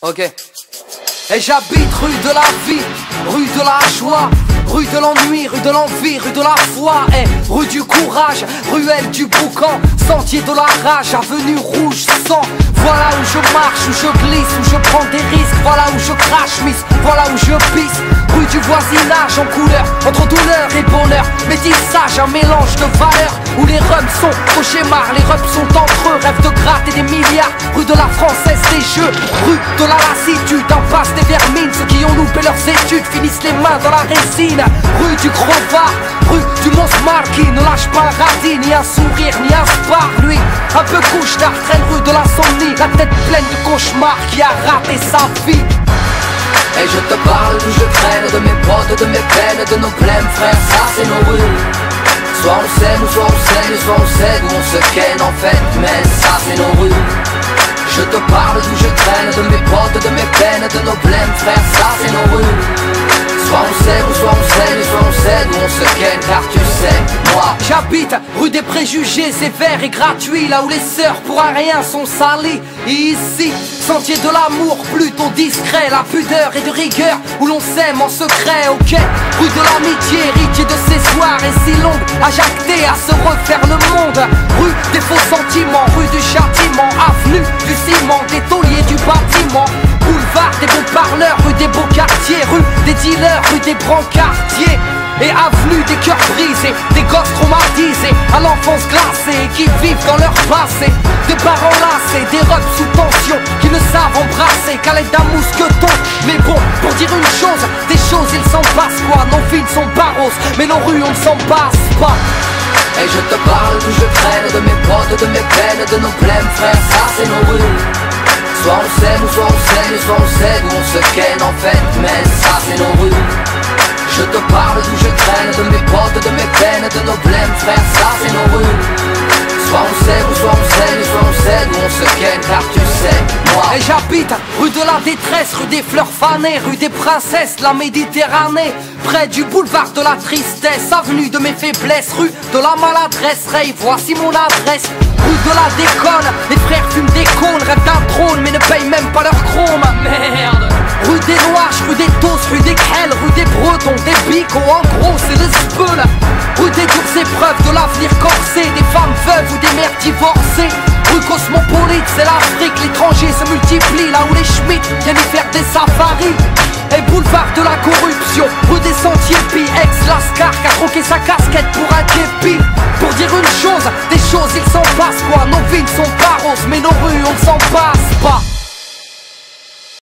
Ok. Et j'habite rue de la vie, rue de la joie, rue de l'ennui, rue de l'envie, rue de la foi, et rue du courage, ruelle du boucan, sentier de la rage, avenue rouge sang. Voilà où je marche, où je glisse, où je prends des risques, voilà où je crache, miss, voilà où je pisse. Rue du voisinage en couleur, entre douleur et bonheur, métissage, un mélange de valeurs, où les rums sont cauchemars, les rums sont entre eux, rêve de gratter des milliards. Rue de la Française des Jeux, rue de la lassitude, impasse des vermines, ceux qui ont loupé leurs études finissent les mains dans la résine. Rue du Crevard, rue du Monsmar qui ne lâche pas un radis, ni un sourire, ni un spar. Lui, un peu couche-tard, traîne rue de l'insomnie, la tête pleine de cauchemars qui a raté sa vie. Et je te parle d'où je traîne, de mes potes, de mes peines, de nos blèmes, frère, ça c'est nos rues. Soit on s'aime, soit on saigne, soit on sait d'où on se ken en fait, mais ça c'est nos rues. Je te parle d'où je traîne, de mes potes, de mes peines, de nos blèmes, frère, ça c'est nos rues. Soit on sait, ou soit on saigne, soit on sait d'où on se ken, car tu sais, moi j'habite rue des préjugés sévères et gratuits, là où les sœurs pour un rien sont salies. Et ici, sentier de l'amour plutôt discret, la pudeur et de rigueur, où l'on s'aime en secret, ok. Rue de l'amitié, héritier de ces soirées si longues, à jacter, à se refaire le monde. Rue des faux sentiments, rue du châtiment, avenue du ciment, des tauliers du bâtiment. Boulevard des bons parleurs, rue des beaux quartiers, rue des dealers, rue des brancardiers. Et avenue des cœurs brisés, des gosses traumatisés, à l'enfance glacée, qui vivent dans leur passé. Des parents lassés, des robes sous tension, qui ne savent embrasser qu'à l'aide d'un mousqueton. Mais bon, pour dire une chose, des choses il s'en passe quoi. Nos villes sont barros, mais nos rues on ne s'en passe pas. Et je te parle d'où je traîne, de mes potes, de mes peines, de nos blèmes, frère, ça c'est nos rues. Soit on s'aime, soit on saigne, soit on sait d'où on se ken en fait, mais ça c'est nos rues. Je te parle d'où je traîne, de mes potes, de mes peines, de nos blèmes, frère, ça c'est nos rues. Soit on sait, ou soit on saigne, soit on sait d'où on se ken, car tu sais, moi. Et j'habite rue de la détresse, rue des fleurs fanées, rue des princesses, la Méditerranée. Près du boulevard de la tristesse, avenue de mes faiblesses, rue de la maladresse. Ray, voici mon adresse. Rue de la déconne, les frères fument des cônes, rêvent d'un trône mais ne payent même pas leur chrome. Merde. Rue des Noirs, rue des Tosses, rue des Crelles, rue des Bretons, des Bicots, en gros c'est le speul. Rue des dures épreuves de l'avenir corsé, des femmes veuves ou des mères divorcées. Rue cosmopolite, c'est l'Afrique, l'étranger se multiplie, là où les Schmitt viennent y faire des safaris. Et boulevard de la corruption, rue des Sentiers Pis, ex-Lascar qui a troqué sa casquette pour un képi. Pour dire une chose, des choses il s'en passe quoi. Nos villes sont barros, mais nos rues on s'en